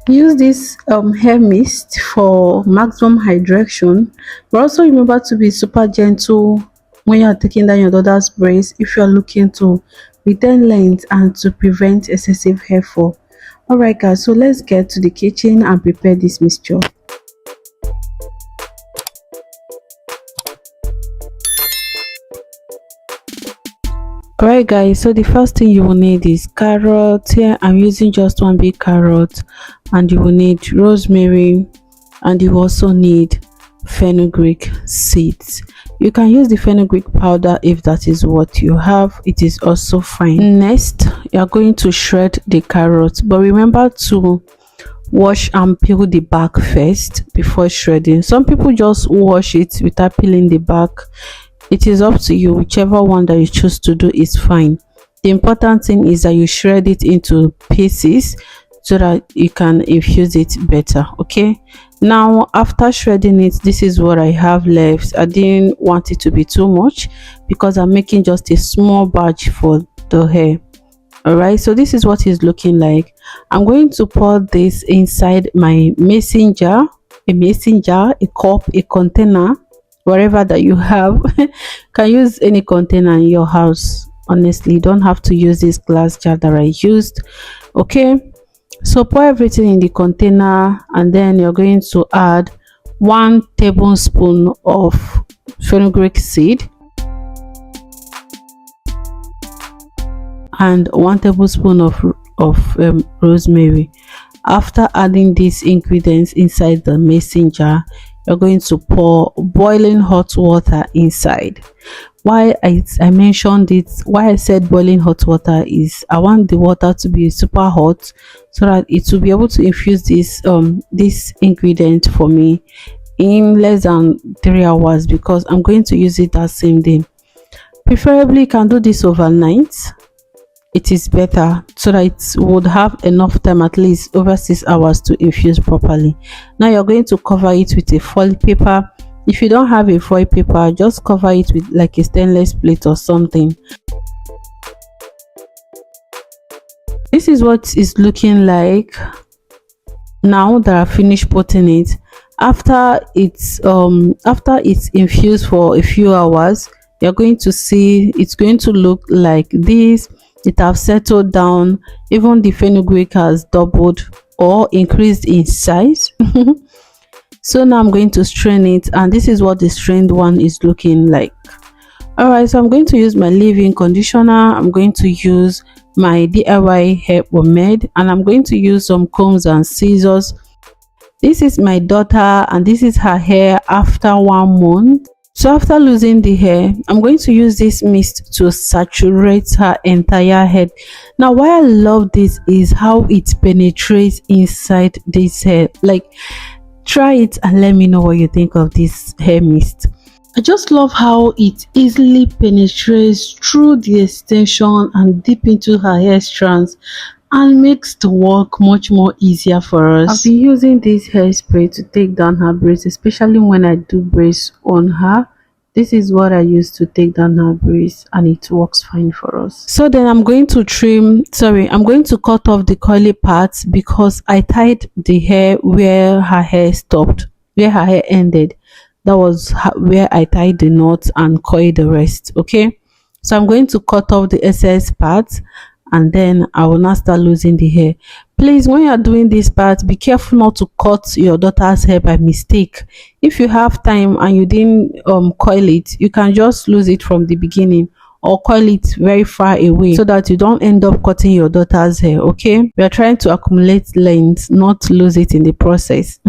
Use this hair mist for maximum hydration, but also remember to be super gentle when you are taking down your daughter's braids if you are looking to retain length and to prevent excessive hair fall. All right guys, so let's get to the kitchen and prepare this mixture. Alright guys, so the first thing you will need is carrot. Here I'm using just one big carrot, and you will need rosemary, and you also need fenugreek seeds. You can use the fenugreek powder if that is what you have, it is also fine. Next, you are going to shred the carrot, but remember to wash and peel the back first before shredding. Some people just wash it without peeling the back. It is up to you. Whichever one that you choose to do is fine. The important thing is that you shred it into pieces so that you can infuse it better. Okay, now after shredding it, this is what I have left. I didn't want it to be too much because I'm making just a small batch for the hair. All right, so this is what it's looking like. I'm going to pour this inside my mason jar, a cup, a container, wherever that you have. Can use any container in your house. Honestly, you don't have to use this glass jar that I used. Okay, so pour everything in the container, and then you're going to add 1 tablespoon of fenugreek seed and 1 tablespoon of rosemary. After adding these ingredients inside the mason jar, you're going to pour boiling hot water inside. Why I mentioned it, why I said boiling hot water is I want the water to be super hot so that it will be able to infuse this ingredient for me in less than 3 hours, because I'm going to use it that same day. Preferably you can do this overnight. It is better so that it would have enough time, at least over 6 hours, to infuse properly. Now you're going to cover it with a foil paper. If you don't have a foil paper, just cover it with like a stainless plate or something. This is what it's looking like now that I finished putting it. After it's infused for a few hours, you're going to see it's going to look like this. It have settled down. Even the fenugreek has doubled or increased in size. So now I'm going to strain it, and this is what the strained one is looking like. All right, so I'm going to use my leave-in conditioner. I'm going to use my DIY hair pomade, and I'm going to use some combs and scissors. This is my daughter, and this is her hair after 1 month. So after losing the hair, I'm going to use this mist to saturate her entire head. Now why I love this is how it penetrates inside this hair. Like, try it and let me know what you think of this hair mist. I just love how it easily penetrates through the extension and deep into her hair strands and makes the work much more easier for us. I've been using this hairspray to take down her braids, especially when I do braids on her. This is what I use to take down her braids, and it works fine for us. So then I'm going to cut off the curly parts because I tied the hair where her hair stopped, where her hair ended. That was where I tied the knot and coiled the rest. Okay, so I'm going to cut off the excess parts, and then I will now start losing the hair. Please, when you are doing this part, be careful not to cut your daughter's hair by mistake. If you have time and you didn't coil it, you can just lose it from the beginning, or coil it very far away so that you don't end up cutting your daughter's hair. Okay, we are trying to accumulate length, not lose it in the process.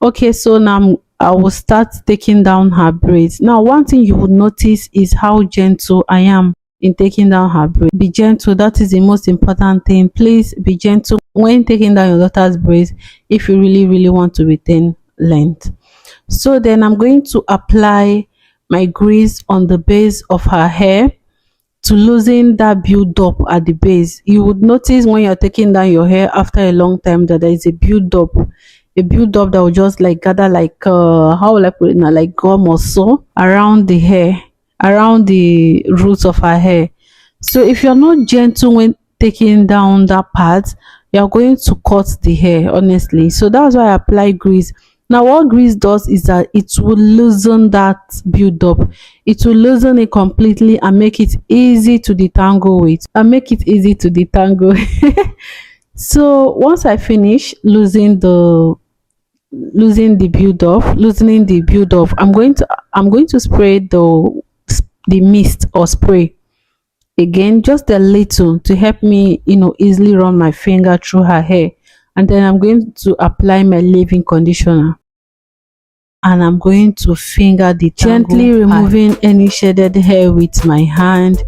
Okay, so now I will start taking down her braids. Now one thing you would notice is how gentle I am in taking down her braids. Be gentle, that is the most important thing. Please be gentle when taking down your daughter's braids if you really want to retain length. So then I'm going to apply my grease on the base of her hair to loosen that build up at the base. You would notice when you're taking down your hair after a long time that there is a build up that will just like gather, like how will I put it now, like gum or so around the hair, around the roots of her hair. So if you're not gentle when taking down that part, you're going to cut the hair, honestly. So that's why I apply grease. Now what grease does is that it will loosen that build up, it will loosen it completely and make it easy to detangle with, and make it easy to detangle. So once I finish loosening the build up, I'm going to spray the mist or spray again, just a little, to help me, easily run my finger through her hair. And then I'm going to apply my leave-in conditioner, and I'm going to finger the gently removing any shaded hair with my hand.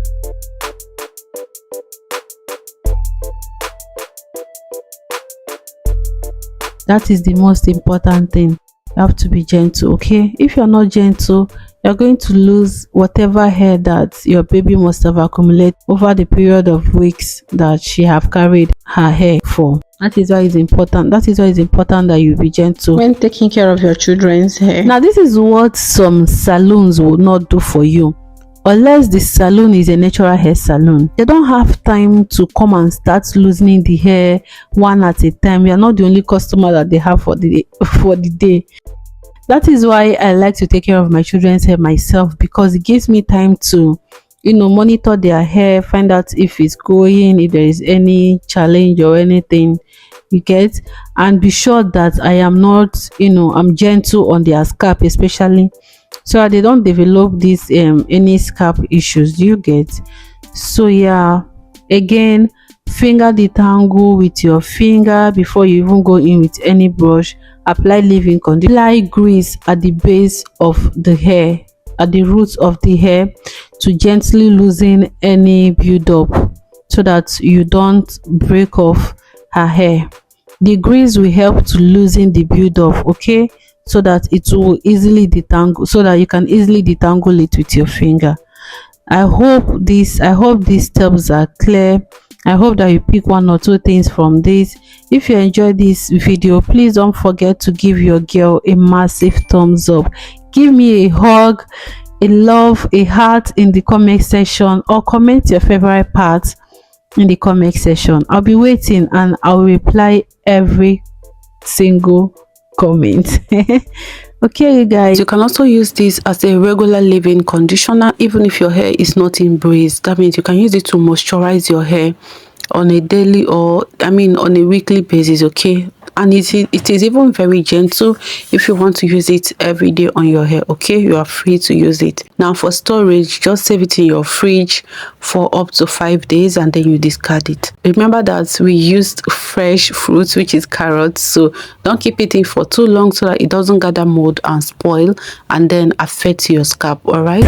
That is the most important thing. You have to be gentle, okay? If you're not gentle, you're going to lose whatever hair that your baby must have accumulated over the period of weeks that she have carried her hair for. That is why it's important that you be gentle when taking care of your children's hair. Now this is what some salons will not do for you. Unless the salon is a natural hair salon, they don't have time to come and start loosening the hair one at a time. You are not the only customer that they have for the day. That is why I like to take care of my children's hair myself, because it gives me time to monitor their hair, find out if it's growing, if there is any challenge or anything, you get, and be sure that I am not, I'm gentle on their scalp, especially so that they don't develop this any scalp issues, you get. So yeah, again, finger detangle with your finger before you even go in with any brush. Apply leave-in conditioner, apply grease at the base of the hair, at the roots of the hair, to gently loosen any build up so that you don't break off her hair. The grease will help to loosen the build up, okay, so that it will easily detangle, so that you can easily detangle it with your finger. I hope these steps are clear. I hope that you pick one or two things from this. If you enjoyed this video, please don't forget to give your girl a massive thumbs up. Give me a hug, a love, a heart in the comment section, or comment your favorite part in the comment section. I'll be waiting and I'll reply every single comment. Okay, you guys, you can also use this as a regular leave-in conditioner even if your hair is not in braids. That means you can use it to moisturize your hair on a daily, or on a weekly basis, okay? And it is even very gentle. If you want to use it every day on your hair, okay, you are free to use it. Now for storage, just save it in your fridge for up to 5 days and then you discard it. Remember that we used fresh fruits, which is carrots, so don't keep it in for too long so that it doesn't gather mold and spoil and then affect your scalp. All right,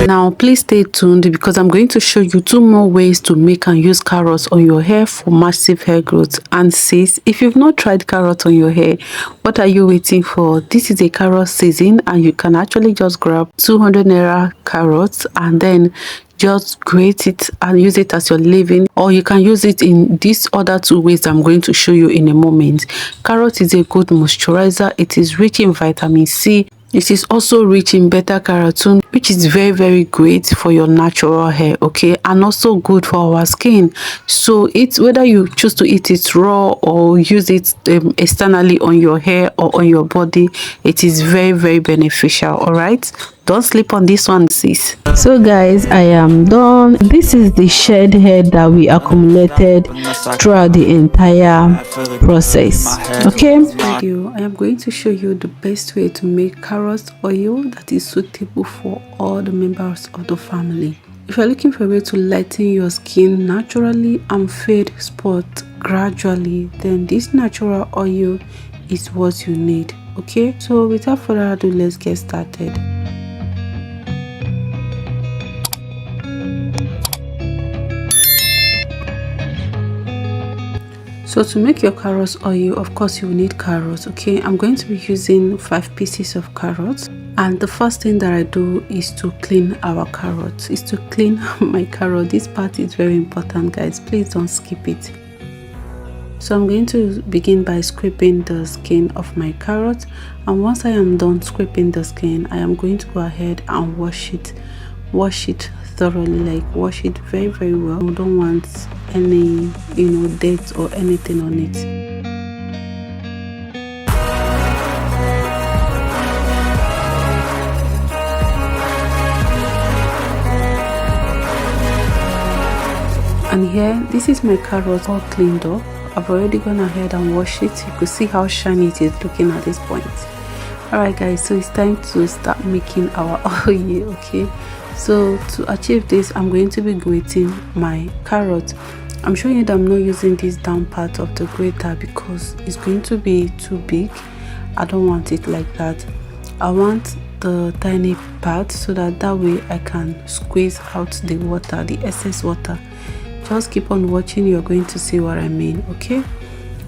now please stay tuned, because I'm going to show you 2 more ways to make and use carrots on your hair for massive hair growth. And sis, if you've not tried carrot on your hair, what are you waiting for? This is a carrot season, and you can actually just grab 200 naira carrots and then just grate it and use it as your leave-in, or you can use it in these other 2 ways I'm going to show you in a moment. Carrot is a good moisturizer. It is rich in vitamin C. It is also rich in beta carotene, which is very, very great for your natural hair, okay, and also good for our skin. So it's whether you choose to eat it raw or use it externally on your hair or on your body, it is very, very beneficial. All right, don't sleep on this one, sis. So guys, I am done. This is the shed hair that we accumulated throughout the entire process. Okay, video, I am going to show you the best way to make carrot oil that is suitable for all the members of the family. If you're looking for a way to lighten your skin naturally and fade spots gradually, then this natural oil is what you need. Okay, so without further ado, let's get started. So to make your carrot oil, of course you will need carrots. Okay, I'm going to be using 5 pieces of carrots, and the first thing that I do is to clean our carrots, is to clean my carrot. This part is very important, guys, please don't skip it. So I'm going to begin by scraping the skin of my carrot, and once I am done scraping the skin, I am going to go ahead and wash it thoroughly, like wash it very well. We don't want any dirt or anything on it. And here, this is my carrot all cleaned up. I've already gone ahead and washed it. You could see how shiny it is looking at this point. Alright guys, so it's time to start making our oil. Okay, so to achieve this, I'm going to be grating my carrot. I'm showing you that I'm not using this down part of the grater because it's going to be too big. I don't want it like that. I want the tiny part so that way I can squeeze out the water, the excess water. Just keep on watching, you're going to see what I mean. Okay,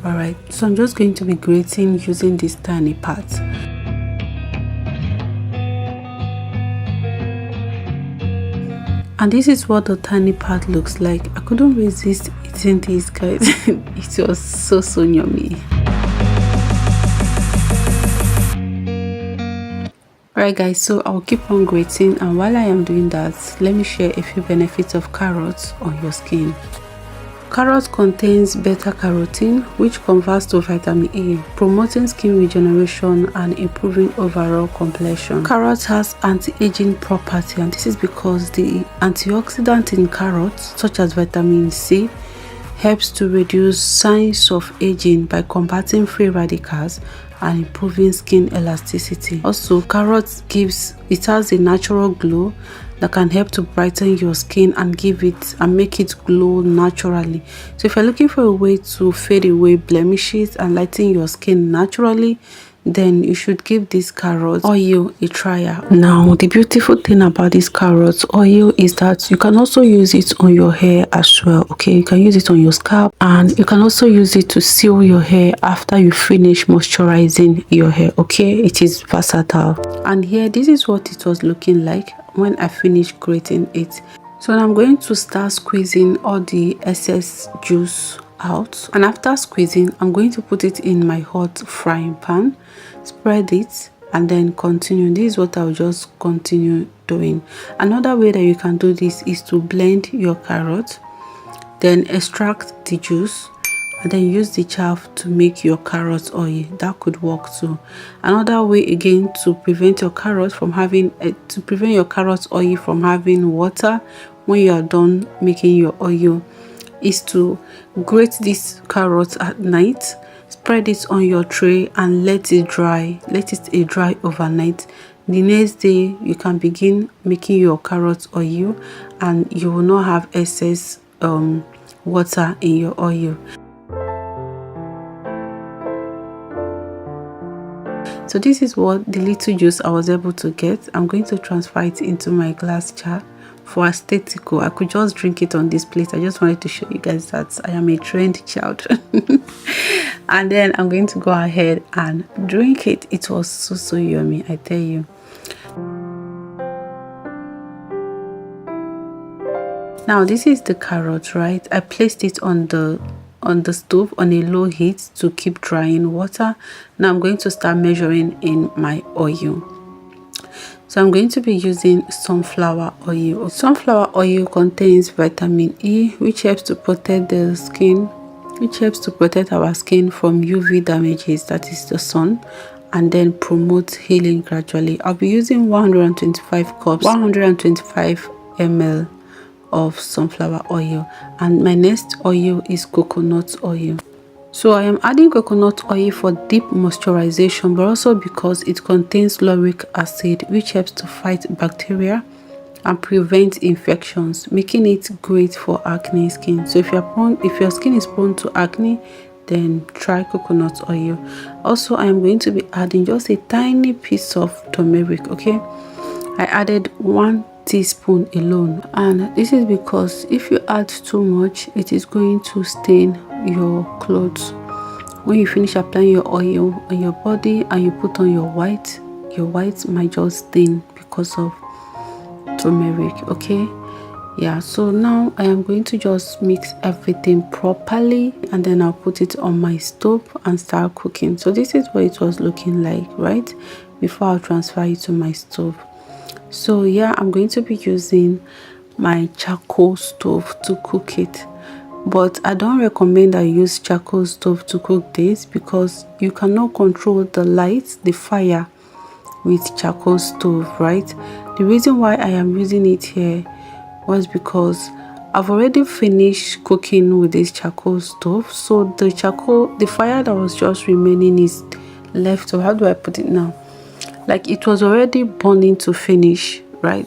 all right, so I'm just going to be grating using this tiny part. And this is what the tiny part looks like. I couldn't resist eating this, guys. It was so yummy. Alright guys, so I'll keep on grating, and while I am doing that, let me share a few benefits of carrots on your skin. Carrot contains beta-carotene, which converts to vitamin A, promoting skin regeneration and improving overall complexion. Carrot has anti-aging property, and this is because the antioxidant in carrots, such as vitamin C, helps to reduce signs of aging by combating free radicals and improving skin elasticity. Also, carrot has a natural glow that can help to brighten your skin and make it glow naturally. So if you're looking for a way to fade away blemishes and lighten your skin naturally, then you should give this carrot oil a try out. Now, the beautiful thing about this carrot oil is that you can also use it on your hair as well. Okay, you can use it on your scalp, and you can also use it to seal your hair after you finish moisturizing your hair. Okay, it is versatile. And here, this is what it was looking like when I finished grating it. So now I'm going to start squeezing all the excess juice out, and after squeezing, I'm going to put it in my hot frying pan, spread it, and then continue. This is what I'll just continue doing. Another way that you can do this is to blend your carrot, then extract the juice, and then use the chaff to make your carrot oil. That could work too. Another way again to prevent your carrot oil from having water when you are done making your oil is to grate this carrot at night, spread it on your tray, and let it dry overnight. The next day you can begin making your carrot oil, and you will not have excess water in your oil. So this is what the little juice I was able to get. I'm going to transfer it into my glass jar for aesthetical. I could just drink it on this plate. I just wanted to show you guys that I am a trained child. And then I'm going to go ahead and drink it. It was so yummy, I tell you. Now this is the carrot, right? I placed it on the stove on a low heat to keep drying water. Now I'm going to start measuring in my oil. So I'm going to be using sunflower oil. Sunflower oil contains vitamin E, which helps to protect the skin, which helps to protect our skin from UV damages, that is the sun, and then promotes healing gradually. I'll be using 125 ml of sunflower oil, and my next oil is coconut oil. So I am adding coconut oil for deep moisturization, but also because it contains lauric acid, which helps to fight bacteria and prevent infections, making it great for acne skin. So if your skin is prone to acne, then try coconut oil. Also, I am going to be adding just a tiny piece of turmeric. Okay, I added 1 teaspoon alone, and this is because if you add too much, it is going to stain your clothes. When you finish applying your oil on your body and you put on your white might just stain because of turmeric. Okay, yeah, so now I am going to just mix everything properly, and then I'll put it on my stove and start cooking. So this is what it was looking like right before I'll transfer it to my stove. So yeah, I'm going to be using my charcoal stove to cook it. But I don't recommend I use charcoal stove to cook this because you cannot control the light, the fire with charcoal stove, right? The reason why I am using it here was because I've already finished cooking with this charcoal stove. So the fire that was just remaining is left. So how do I put it now? Like it was already burning to finish, right?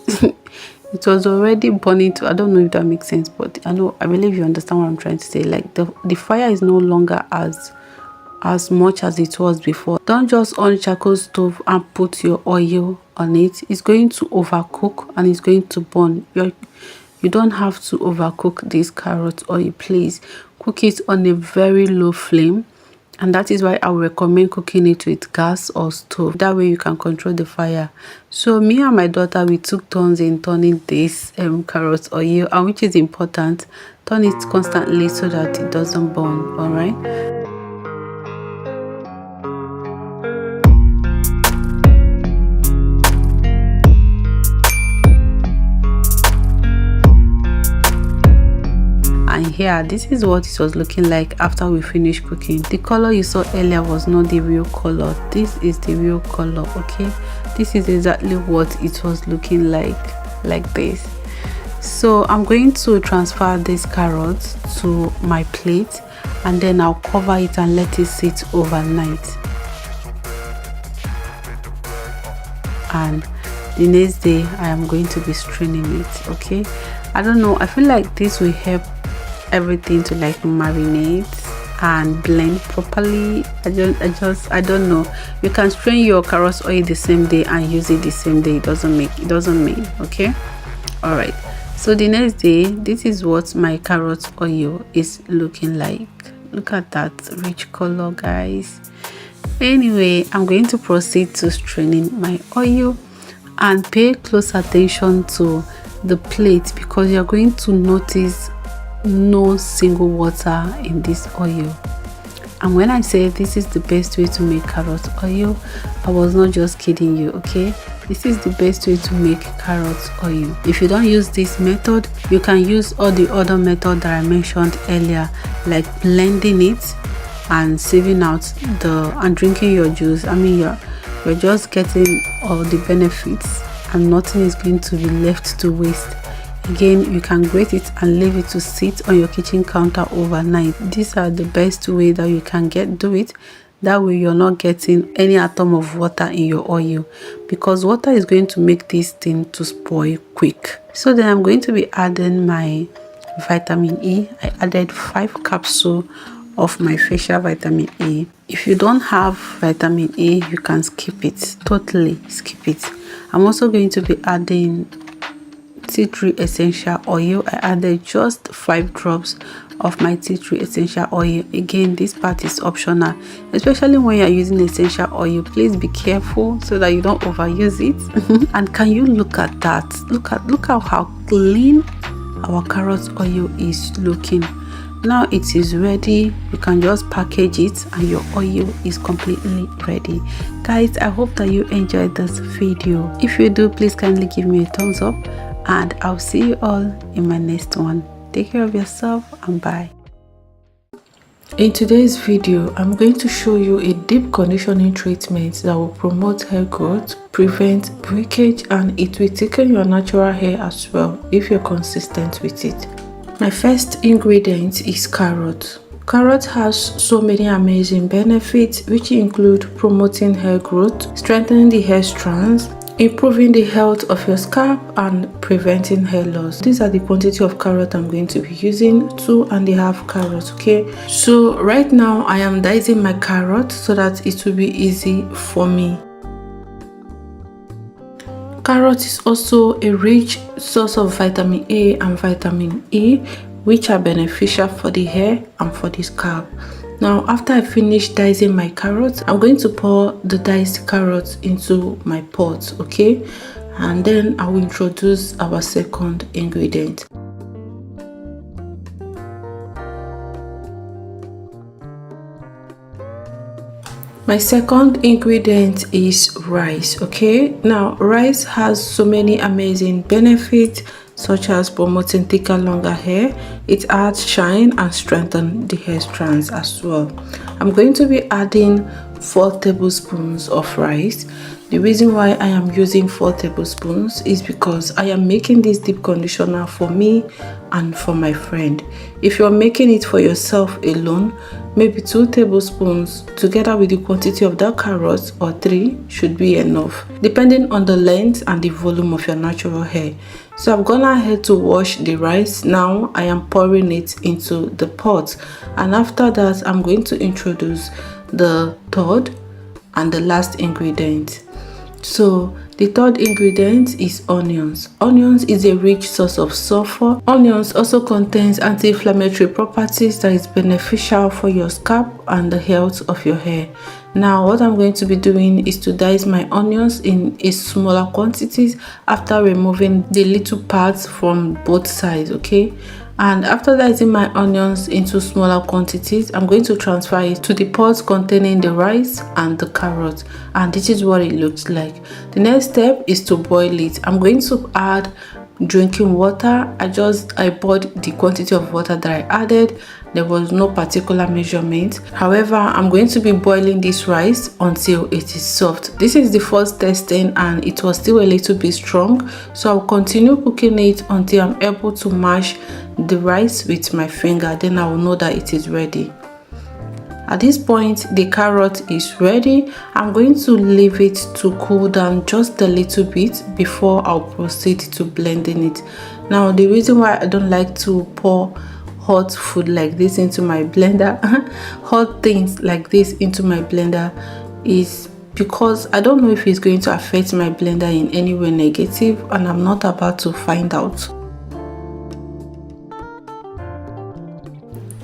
It was already burning to, I don't know if that makes sense, but I believe you understand what I'm trying to say. Like the fire is no longer as much as it was before. Don't just on charcoal stove and put your oil on it. It's going to overcook and it's going to burn. You don't have to overcook this carrot oil. Please cook it on a very low flame, and that is why I would recommend cooking it with gas or stove. That way you can control the fire. So me and my daughter, we took turns in turning this carrot oil, and which is important, turn it constantly so that it doesn't burn. All right. And here, this is what it was looking like after we finished cooking. The color you saw earlier was not the real color. This is the real color. Okay, this is exactly what it was looking like this. So I'm going to transfer this carrot to my plate, and then I'll cover it and let it sit overnight. And the next day I am going to be straining it. Okay, I don't know, I feel like this will help everything to like marinate and blend properly. I don't know. You can strain your carrot oil the same day and use it the same day. It doesn't mean. Okay, all right. So the next day, this is what my carrot oil is looking like. Look at that rich color, guys. Anyway, I'm going to proceed to straining my oil, and pay close attention to the plate because you're going to notice no single water in this oil. And when I say this is the best way to make carrot oil, I was not just kidding you. Okay, this is the best way to make carrot oil. If you don't use this method, you can use all the other method that I mentioned earlier, like blending it and saving out and drinking your juice. I mean, you're just getting all the benefits and nothing is going to be left to waste. Again, you can grate it and leave it to sit on your kitchen counter overnight. These are the best way that you can do it. That way you're not getting any atom of water in your oil, because water is going to make this thing to spoil quick. So then I'm going to be adding my vitamin E. I added 5 capsules of my facial vitamin E. If you don't have vitamin E, you can skip it, totally skip it. I'm also going to be adding tea tree essential oil. I added just 5 drops of my tea tree essential oil. Again, this part is optional, especially when you're using essential oil. Please be careful so that you don't overuse it. And can you look at that? Look at how clean our carrot oil is looking. Now it is ready. You can just package it and your oil is completely ready. Guys, I hope that you enjoyed this video. If you do, please kindly give me a thumbs up, and I'll see you all in my next one. Take care of yourself and bye. In today's video, I'm going to show you a deep conditioning treatment that will promote hair growth, prevent breakage, and it will thicken your natural hair as well if you're consistent with it. My first ingredient is carrot. Carrot has so many amazing benefits, which include promoting hair growth, strengthening the hair strands, improving the health of your scalp, and preventing hair loss. These are the quantity of carrot I'm going to be using, 2.5 carrots. Okay, so right now I am dicing my carrot so that it will be easy for me. Carrot is also a rich source of vitamin A and vitamin E, which are beneficial for the hair and for the scalp. Now, after I finish dicing my carrots, I'm going to pour the diced carrots into my pot, okay? And then I will introduce our second ingredient. My second ingredient is rice, okay? Now, rice has so many amazing benefits, such as promoting thicker, longer hair. It adds shine and strengthen the hair strands as well. I'm going to be adding 4 tablespoons of rice. The reason why I am using 4 tablespoons is because I am making this deep conditioner for me and for my friend. If you're making it for yourself alone, maybe 2 tablespoons together with the quantity of that carrot, or 3 should be enough, depending on the length and the volume of your natural hair. So I've gone ahead to wash the rice. Now I am pouring it into the pot, and after that I'm going to introduce the third and the last ingredient. So the third ingredient is onions. Onions is a rich source of sulfur. Onions also contains anti-inflammatory properties that is beneficial for your scalp and the health of your hair. Now what I'm going to be doing is to dice my onions in a smaller quantities after removing the little parts from both sides, okay? And after dicing my onions into smaller quantities, I'm going to transfer it to the pot containing the rice and the carrot, and this is what it looks like. The next step is to boil it. I'm going to add drinking water. I poured the quantity of water that I added. There was no particular measurement. However, I'm going to be boiling this rice until it is soft. This is the first testing and it was still a little bit strong, so I'll continue cooking it until I'm able to mash the rice with my finger. Then I will know that it is ready. At this point, the carrot is ready. I'm going to leave it to cool down just a little bit before I'll proceed to blending it. Now, the reason why I don't like to pour hot food like this into my blender, hot things like this into my blender, is because I don't know if it's going to affect my blender in any way negative, and I'm not about to find out.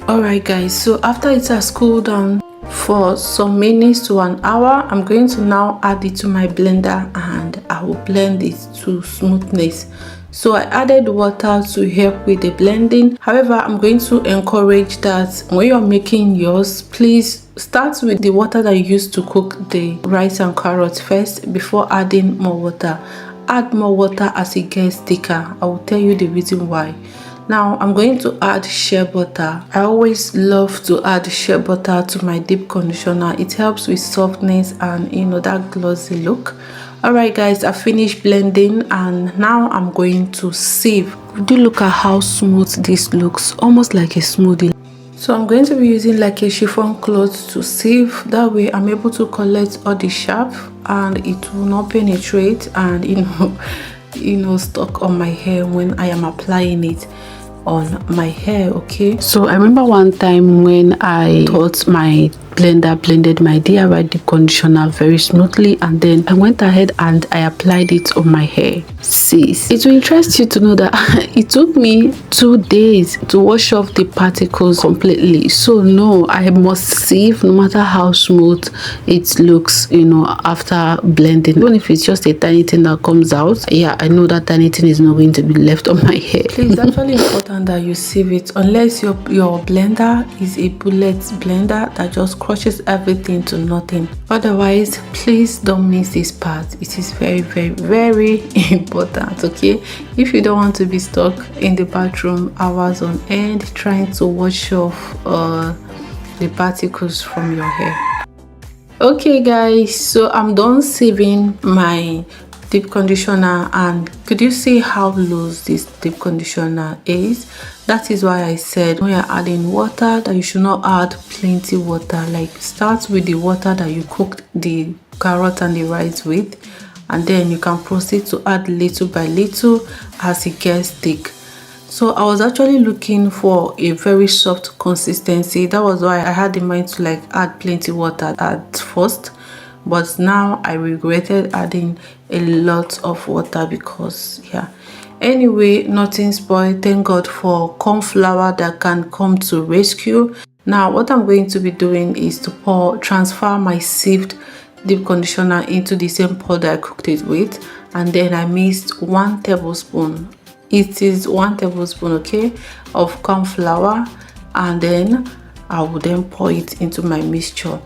Alright guys, so after it has cooled down for some minutes to an hour, I'm going to now add it to my blender and I will blend it to smoothness. So I added water to help with the blending. However, I'm going to encourage that when you're making yours, please start with the water that you used to cook the rice and carrots first before adding more water. Add more water as it gets thicker. I will tell you the reason why. Now I'm going to add shea butter. I always love to add shea butter to my deep conditioner. It helps with softness and that glossy look. Alright guys, I finished blending and now I'm going to sieve. Do look at how smooth this looks, almost like a smoothie. So I'm going to be using like a chiffon cloth to sieve. That way I'm able to collect all the chaff and it will not penetrate and stuck on my hair when I am applying it on my hair. Okay, so I remember one time when I thought my blender blended my DIY deep conditioner very smoothly, and then I went ahead and I applied it on my hair. Sis, it will interest you to know that it took me 2 days to wash off the particles completely. So no, I must sieve no matter how smooth it looks, after blending. Even if it's just a tiny thing that comes out, yeah, I know that tiny thing is not going to be left on my hair. It's actually important that you sieve it, unless your blender is a bullet blender that just crushes everything to nothing. Otherwise, please don't miss this part. It is very, very, very important. Okay, if you don't want to be stuck in the bathroom hours on end trying to wash off the particles from your hair. Okay guys, so I'm done sieving my deep conditioner, and could you see how loose this deep conditioner is? That is why I said when you're adding water that you should not add plenty water. Like, start with the water that you cooked the carrot and the rice with, and then you can proceed to add little by little as it gets thick. So I was actually looking for a very soft consistency. That was why I had in mind to add plenty water at first, but now I regretted adding a lot of water because anyway, nothing spoiled. Thank God for corn flour that can come to rescue. Now what I'm going to be doing is to transfer my sieved deep conditioner into the same pot that I cooked it with, and then I mixed 1 tablespoon. It is 1 tablespoon, okay, of corn flour, and then I will then pour it into my mixture.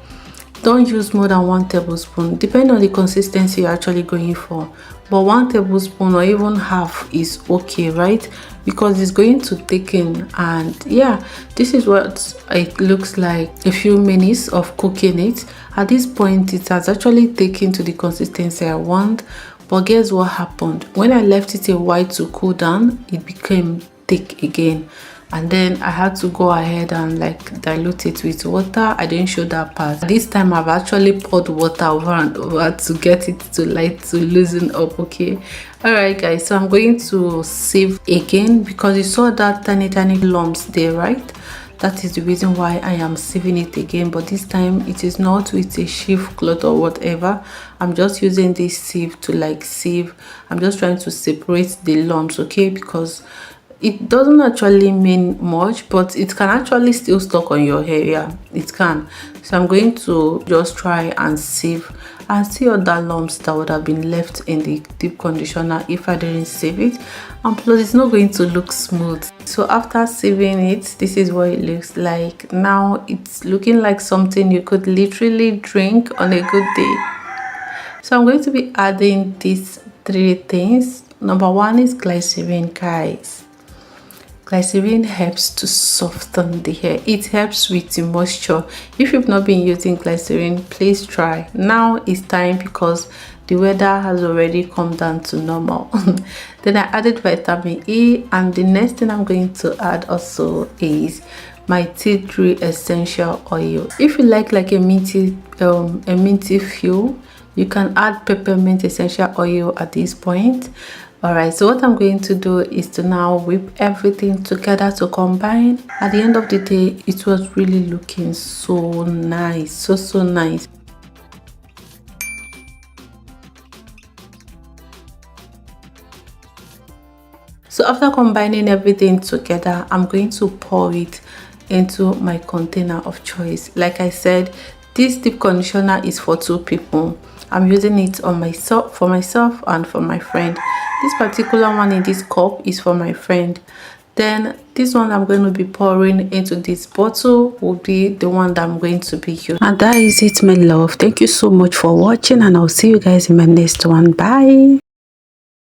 Don't use more than 1 tablespoon, depending on the consistency you're actually going for, but 1 tablespoon or even half is okay, right? Because it's going to thicken. And yeah, this is what it looks like a few minutes of cooking it. At this point it has actually taken to the consistency I want, but guess what happened? When I left it a while to cool down, it became thick again, and then I had to go ahead and like dilute it with water. I didn't show that part. This time I've actually poured water over and over to get it to loosen up. Okay, all right guys, so I'm going to sieve again because you saw that tiny lumps there, right? That is the reason why I am sieving it again, but this time it is not with a sheaf cloth or whatever. I'm just using this sieve to like sieve. I'm just trying to separate the lumps, okay? Because it doesn't actually mean much, but it can actually still stuck on your hair. Yeah, it can. So I'm going to just try and sieve and see other lumps that would have been left in the deep conditioner if I didn't sieve it. And plus it's not going to look smooth. So after sieving it, this is what it looks like. Now it's looking like something you could literally drink on a good day. So I'm going to be adding these 3 things. Number 1 is glycerin, guys. Glycerin helps to soften the hair. It helps with the moisture. If you've not been using glycerin, please try. Now it's time because the weather has already come down to normal. Then I added vitamin E, and the next thing I'm going to add also is my tea tree essential oil. If you like a minty feel, you can add peppermint essential oil at this point. All right, so what I'm going to do is to now whip everything together to combine. At the end of the day, it was really looking so nice, so nice. So after combining everything together, I'm going to pour it into my container of choice. Like I said, this deep conditioner is for 2 people. I'm using it on myself, for myself and for my friend. This particular one in this cup is for my friend. Then this one I'm going to be pouring into this bottle will be the one that I'm going to be using. And that is it, my love. Thank you so much for watching, and I'll see you guys in my next one. Bye.